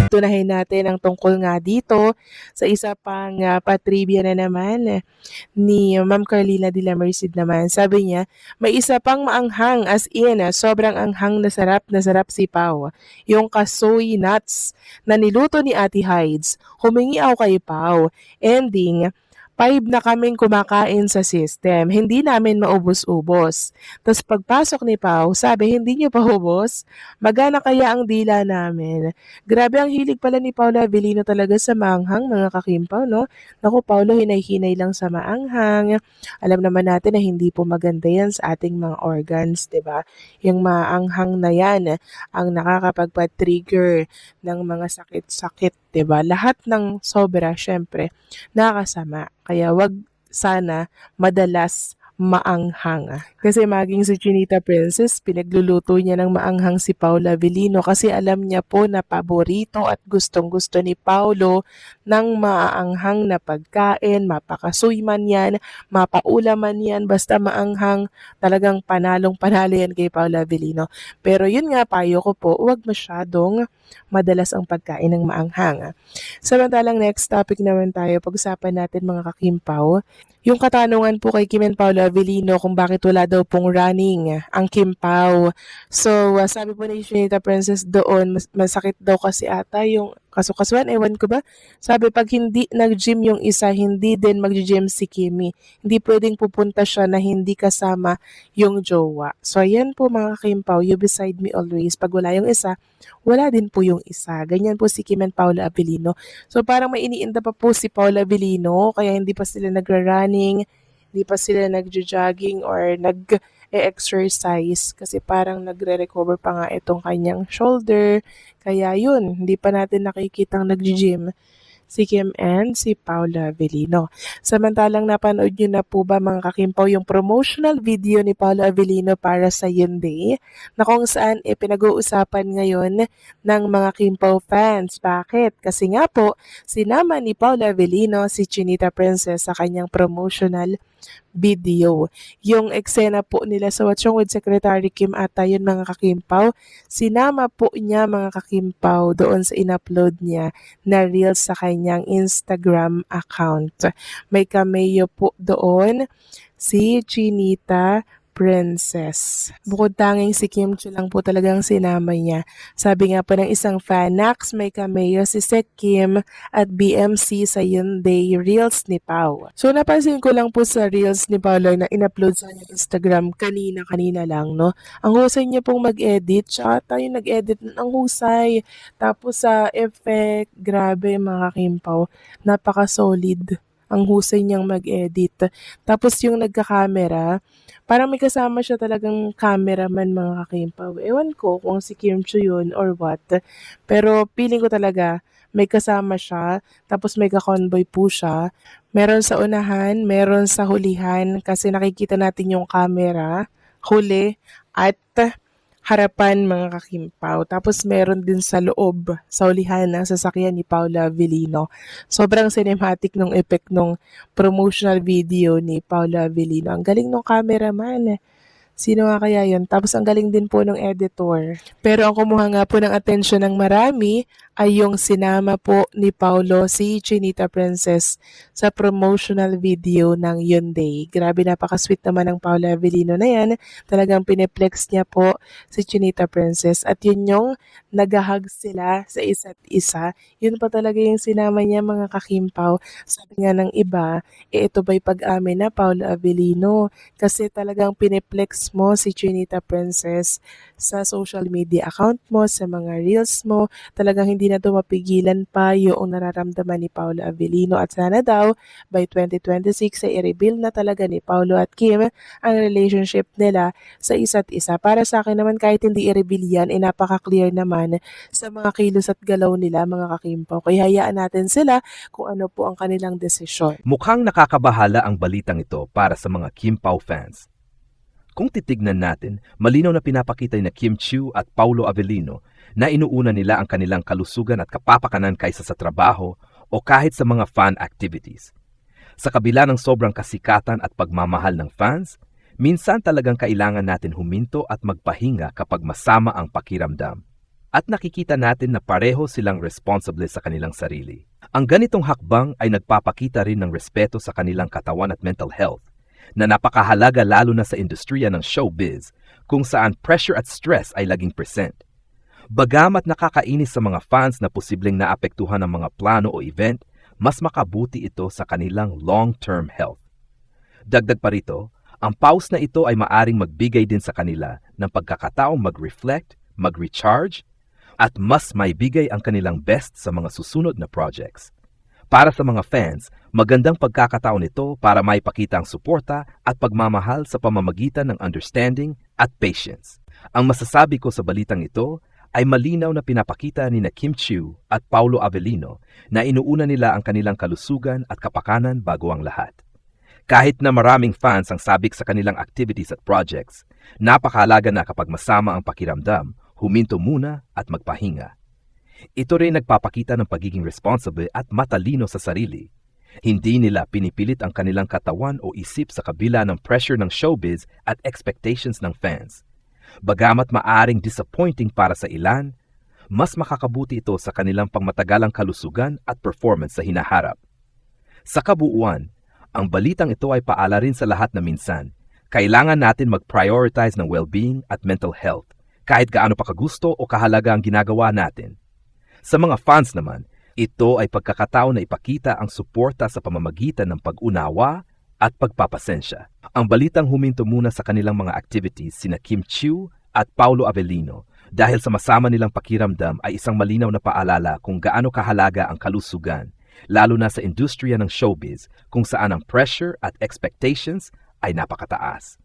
Tunahin natin ang tungkol nga dito sa isa pang patrivia na naman ni Ma'am Carlina de la Merced naman. Sabi niya, may isa pang maanghang as in, sobrang anghang na sarap si Pao. Yung kasoy nuts na niluto ni Ate Hides. Humingi ako kay Pao. Ending, 5 na kaming kumakain sa system. Hindi namin maubos-ubos. Tapos pagpasok ni Pao, sabi, hindi niyo pa ubos? Magana kaya ang dila namin? Grabe ang hilig pala ni Paolo Avellino talaga sa maanghang, mga kakimpaw, no? Naku, Paolo, hinay-hinay lang sa maanghang. Alam naman natin na hindi po maganda yan sa ating mga organs, di ba? Yung maanghang na yan ang nakakapagpa-trigger ng mga sakit-sakit, di ba? Lahat ng sobra, syempre, nakakasama. Kaya wag sana madalas maanghang. Kasi maging si Chinita Princess, pinagluluto niya ng maanghang si Paolo Avellino kasi alam niya po na paborito at gustong-gusto ni Paolo ng maanghang na pagkain, mapakasuy man yan, mapaulam man yan, basta maanghang, talagang panalong-panalo yan kay Paolo Avellino. Pero yun nga, payo ko po, huwag masyadong madalas ang pagkain ng maanghang. Samantalang next topic naman tayo, pag-usapan natin mga kakimpaw, yung katanungan po kay Kim and Paolo Avellino kung bakit wala daw pong running ang Kim Pao. So, sabi po ni Chinita Princess doon, masakit daw kasi ata yung kasukasuan, ewan ko ba? Sabi, pag hindi nag-gym yung isa, hindi din mag-gym si Kimi. Hindi pwedeng pupunta siya na hindi kasama yung jowa. So, ayan po mga Kim Pao, you beside me always. Pag wala yung isa, wala din po yung isa. Ganyan po si Kim and Paolo Avellino. So, parang may iniinda pa po si Paolo Avellino, kaya hindi pa sila nagra-running, hindi pa sila nagja-jogging or nag-exercise kasi parang nagre-recover pa nga itong kanyang shoulder. Kaya yun, hindi pa natin nakikitang nag-gym si Kim and si Paolo Avellino. Samantalang napanood nyo na po ba mga kakimpaw yung promotional video ni Paolo Avellino para sa Hyundai na kung saan pinag-uusapan ngayon ng mga Kimpaw fans. Bakit? Kasi nga po, sinama ni Paolo Avellino si Chinita Princess sa kanyang promotional video. Yung eksena po nila sa What's Wrong with Secretary Kim ata yun mga kakimpaw. Sinama po niya mga kakimpaw doon sa in-upload niya na reels sa kanyang Instagram account. May cameo po doon si Chinita Princess. Bukod tanging si Kim Chiu lang po talagang sinama niya. Sabi nga po ng isang fan, Nax, may cameo si Sek Kim at BMC sa Hyundai Reels ni Pao. So napansin ko lang po sa Reels ni Pao na in-upload sa kanyang Instagram kanina lang, no? Ang husay niya pong mag-edit, tsaka tayo nag-edit ng husay. Tapos sa effect, grabe mga Kimpaw, napaka-solid ang husay niyang mag-edit. Tapos yung nagka-camera, parang may kasama siya talagang cameraman mga kakimpaw. Ewan ko kung si Kim Chiu yun or what. Pero feeling ko talaga may kasama siya. Tapos may ka-convoy po siya. Meron sa unahan, meron sa hulihan. Kasi nakikita natin yung camera, huli, at harapan mga kakimpaw. Tapos meron din sa loob, sa ulihan ng sasakyan ni Paolo Avellino. Sobrang cinematic nung effect nung promotional video ni Paolo Avellino. Ang galing nung cameraman. Sino nga kaya yun? Tapos ang galing din po ng editor. Pero ang kumuha nga po ng atensyon ng marami ay yung sinama po ni Paolo si Chinita Princess sa promotional video ng Hyundai. Grabe, napaka-sweet naman ng Paolo Avellino na yan. Talagang pineplex niya po si Chinita Princess at yun yung nag-hug sila sa isa't isa. Yun pa talaga yung sinama niya mga kakimpaw. Sabi nga ng iba, ito ba'y pag-amin na Paolo Avellino? Kasi talagang pineplex mo si Chinita Princess sa social media account mo, sa mga reels mo. Talagang hindi na ito mapigilan pa yung nararamdaman ni Paolo Avellino at sana daw by 2026 ay i-reveal na talaga ni Paolo at Kim ang relationship nila sa isa't isa. Para sa akin naman kahit hindi i-reveal yan, napaka-clear naman sa mga kilos at galaw nila mga kakimpaw. Kaya hayaan natin sila kung ano po ang kanilang desisyon. Mukhang nakakabahala ang balitang ito para sa mga Kimpaw fans. Kung titignan natin, malinaw na pinapakita ni Kim Chiu at Paolo Avellino na inuuna nila ang kanilang kalusugan at kapapakanan kaysa sa trabaho o kahit sa mga fan activities. Sa kabila ng sobrang kasikatan at pagmamahal ng fans, Minsan talagang kailangan natin huminto at magpahinga kapag masama ang pakiramdam. At nakikita natin na pareho silang responsable sa kanilang sarili. Ang ganitong hakbang ay nagpapakita rin ng respeto sa kanilang katawan at mental health, na napakahalaga lalo na sa industriya ng showbiz kung saan pressure at stress ay laging present. Bagamat nakakainis sa mga fans na posibleng naapektuhan ng mga plano o event, mas makabuti ito sa kanilang long-term health. Dagdag pa rito, ang pause na ito ay maaring magbigay din sa kanila ng pagkakataong mag-reflect, mag-recharge, at mas maibigay ang kanilang best sa mga susunod na projects. Para sa mga fans, magandang pagkakataon ito para maipakita ang suporta at pagmamahal sa pamamagitan ng understanding at patience. Ang masasabi ko sa balitang ito ay malinaw na pinapakita ni na Kim Chiu at Paulo Avellino na inuuna nila ang kanilang kalusugan at kapakanan bago ang lahat. Kahit na maraming fans ang sabik sa kanilang activities at projects, napakahalaga na kapag masama ang pakiramdam, huminto muna at magpahinga. Ito rin nagpapakita ng pagiging responsible at matalino sa sarili. Hindi nila pinipilit ang kanilang katawan o isip sa kabila ng pressure ng showbiz at expectations ng fans. Bagamat maaring disappointing para sa ilan, mas makakabuti ito sa kanilang pangmatagalang kalusugan at performance sa hinaharap. Sa kabuuan, ang balitang ito ay paala rin sa lahat na minsan, kailangan natin mag-prioritize ng well-being at mental health, kahit gaano pa kagusto o kahalaga ang ginagawa natin. Sa mga fans naman, ito ay pagkakataon na ipakita ang suporta sa pamamagitan ng pag-unawa at pagpapasensya. Ang balitang huminto muna sa kanilang mga activities sina Kim Chiu at Paulo Avellino dahil sa masama nilang pakiramdam ay isang malinaw na paalala kung gaano kahalaga ang kalusugan, lalo na sa industriya ng showbiz kung saan ang pressure at expectations ay napakataas.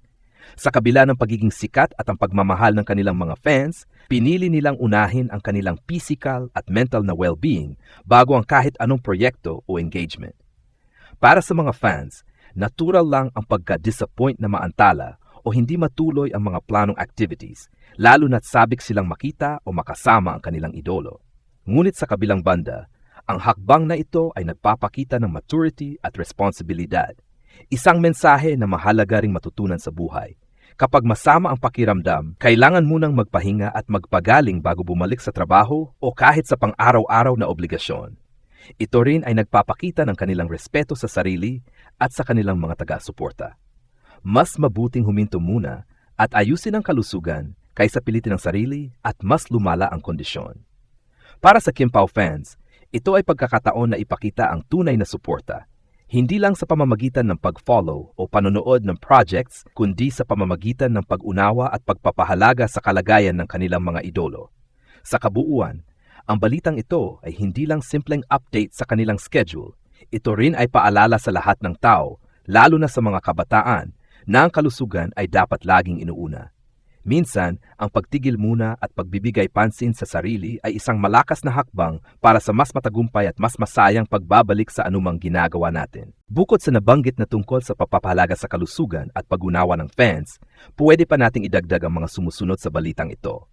Sa kabila ng pagiging sikat at ang pagmamahal ng kanilang mga fans, pinili nilang unahin ang kanilang physical at mental na well-being bago ang kahit anong proyekto o engagement. Para sa mga fans, natural lang ang pagka-disappoint na maantala o hindi matuloy ang mga planong activities, lalo na't sabik silang makita o makasama ang kanilang idolo. Ngunit sa kabilang banda, ang hakbang na ito ay nagpapakita ng maturity at responsibilidad. Isang mensahe na mahalaga ring matutunan sa buhay. Kapag masama ang pakiramdam, kailangan munang magpahinga at magpagaling bago bumalik sa trabaho o kahit sa pang-araw-araw na obligasyon. Ito rin ay nagpapakita ng kanilang respeto sa sarili at sa kanilang mga taga-suporta. Mas mabuting huminto muna at ayusin ang kalusugan kaysa pilitin ang sarili at mas lumala ang kondisyon. Para sa Kim Pao fans, ito ay pagkakataon na ipakita ang tunay na suporta, hindi lang sa pamamagitan ng pag-follow o panonood ng projects, kundi sa pamamagitan ng pag-unawa at pagpapahalaga sa kalagayan ng kanilang mga idolo. Sa kabuuan, ang balitang ito ay hindi lang simpleng update sa kanilang schedule. Ito rin ay paalala sa lahat ng tao, lalo na sa mga kabataan, na ang kalusugan ay dapat laging inuuna. Minsan, ang pagtigil muna at pagbibigay pansin sa sarili ay isang malakas na hakbang para sa mas matagumpay at mas masayang pagbabalik sa anumang ginagawa natin. Bukod sa nabanggit na tungkol sa pagpapahalaga sa kalusugan at pag-unawa ng fans, pwede pa nating idagdag ang mga sumusunod sa balitang ito.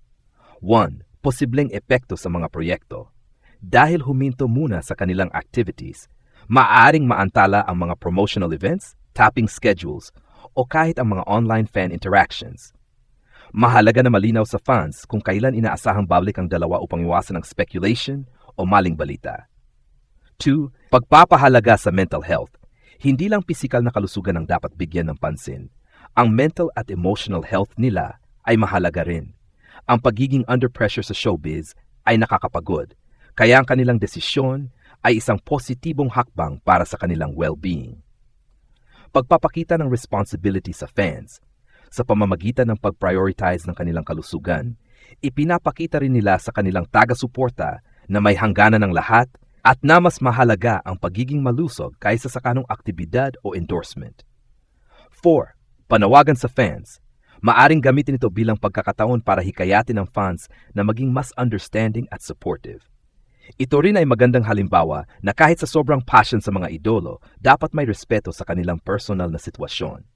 1. Posibleng epekto sa mga proyekto. Dahil huminto muna sa kanilang activities, maaaring maantala ang mga promotional events, tapping schedules, o kahit ang mga online fan interactions. Mahalaga na malinaw sa fans kung kailan inaasahang babalik ang dalawa upang iwasan ang speculation o maling balita. 2. Pagpapahalaga sa mental health. Hindi lang pisikal na kalusugan ang dapat bigyan ng pansin. Ang mental at emotional health nila ay mahalaga rin. Ang pagiging under pressure sa showbiz ay nakakapagod, kaya ang kanilang desisyon ay isang positibong hakbang para sa kanilang well-being. Pagpapakita ng responsibility sa fans. Sa pamamagitan ng pag-prioritize ng kanilang kalusugan, ipinapakita rin nila sa kanilang taga-suporta na may hangganan ng lahat at na mas mahalaga ang pagiging malusog kaysa sa kanong aktibidad o endorsement. 4. Panawagan sa fans. Maaring gamitin ito bilang pagkakataon para hikayatin ang fans na maging mas understanding at supportive. Ito rin ay magandang halimbawa na kahit sa sobrang passion sa mga idolo, dapat may respeto sa kanilang personal na sitwasyon.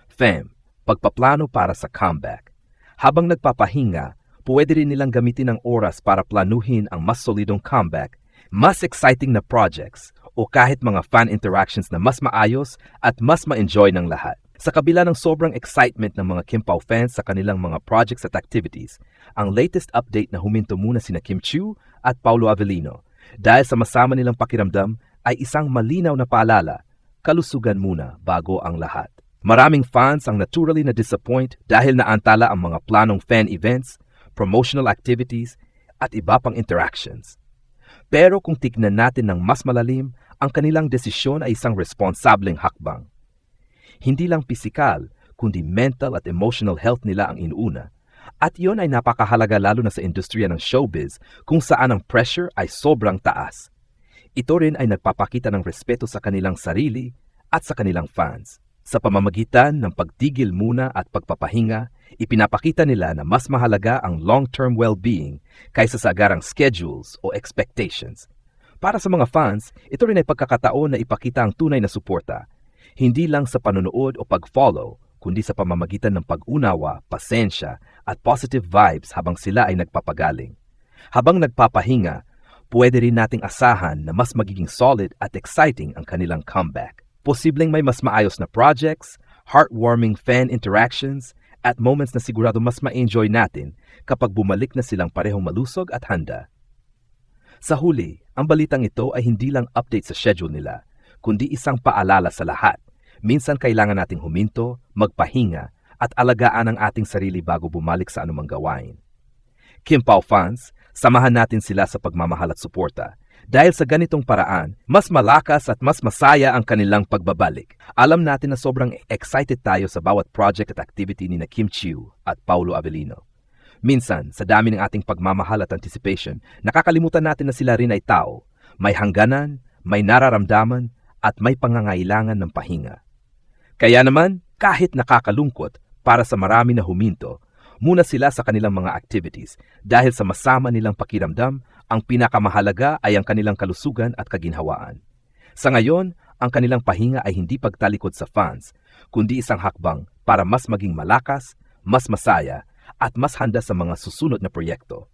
Fam, pagpaplano para sa comeback. Habang nagpapahinga, pwede rin nilang gamitin ang oras para planuhin ang mas solidong comeback, mas exciting na projects, o kahit mga fan interactions na mas maayos at mas ma-enjoy ng lahat. Sa kabila ng sobrang excitement ng mga Kim Pao fans sa kanilang mga projects at activities, ang latest update na huminto muna sina Kim Chiu at Paulo Avellino dahil sa masama nilang pakiramdam ay isang malinaw na paalala, kalusugan muna bago ang lahat. Maraming fans ang naturally na-disappoint dahil naantala ang mga planong fan events, promotional activities, at iba pang interactions. Pero kung tignan natin ng mas malalim, ang kanilang desisyon ay isang responsableng hakbang. Hindi lang pisikal, kundi mental at emotional health nila ang inuuna. At iyon ay napakahalaga lalo na sa industriya ng showbiz kung saan ang pressure ay sobrang taas. Ito rin ay nagpapakita ng respeto sa kanilang sarili at sa kanilang fans. Sa pamamagitan ng pagtigil muna at pagpapahinga, ipinapakita nila na mas mahalaga ang long-term well-being kaysa sa agarang schedules o expectations. Para sa mga fans, ito rin ay pagkakataon na ipakita ang tunay na suporta. Hindi lang sa panonood o pag-follow, kundi sa pamamagitan ng pag-unawa, pasensya, at positive vibes habang sila ay nagpapagaling. Habang nagpapahinga, pwede rin nating asahan na mas magiging solid at exciting ang kanilang comeback. Posibleng may mas maayos na projects, heartwarming fan interactions, at moments na sigurado mas ma-enjoy natin kapag bumalik na silang parehong malusog at handa. Sa huli, ang balitang ito ay hindi lang update sa schedule nila, kundi isang paalala sa lahat. Minsan kailangan nating huminto, magpahinga, at alagaan ang ating sarili bago bumalik sa anumang gawain. Kim Pao fans, samahan natin sila sa pagmamahal at suporta. Dahil sa ganitong paraan, mas malakas at mas masaya ang kanilang pagbabalik. Alam natin na sobrang excited tayo sa bawat project at activity ni na Kim Chiu at Paulo Avellino. Minsan, sa dami ng ating pagmamahal at anticipation, nakakalimutan natin na sila rin ay tao. May hangganan, may nararamdaman, at may pangangailangan ng pahinga. Kaya naman, kahit nakakalungkot, para sa marami na huminto, muna sila sa kanilang mga activities dahil sa masama nilang pakiramdam, ang pinakamahalaga ay ang kanilang kalusugan at kaginhawaan. Sa ngayon, ang kanilang pahinga ay hindi pagtalikod sa fans, kundi isang hakbang para mas maging malakas, mas masaya, at mas handa sa mga susunod na proyekto.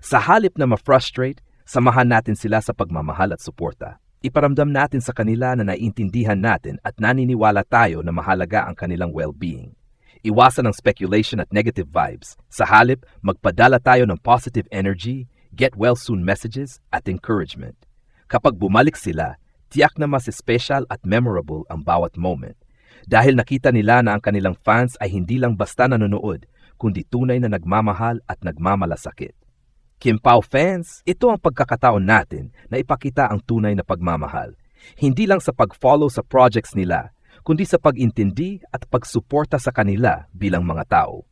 Sa halip na ma-frustrate, samahan natin sila sa pagmamahal at suporta. Iparamdam natin sa kanila na naiintindihan natin at naniniwala tayo na mahalaga ang kanilang well-being. Iwasan ang speculation at negative vibes. Sa halip, magpadala tayo ng positive energy, get well soon messages at encouragement. Kapag bumalik sila, tiyak na mas special at memorable ang bawat moment. Dahil nakita nila na ang kanilang fans ay hindi lang basta nanonood, kundi tunay na nagmamahal at nagmamalasakit. Kim Pao fans, ito ang pagkakataon natin na ipakita ang tunay na pagmamahal. Hindi lang sa pag-follow sa projects nila, kundi sa pag-intindi at pagsuporta sa kanila bilang mga tao.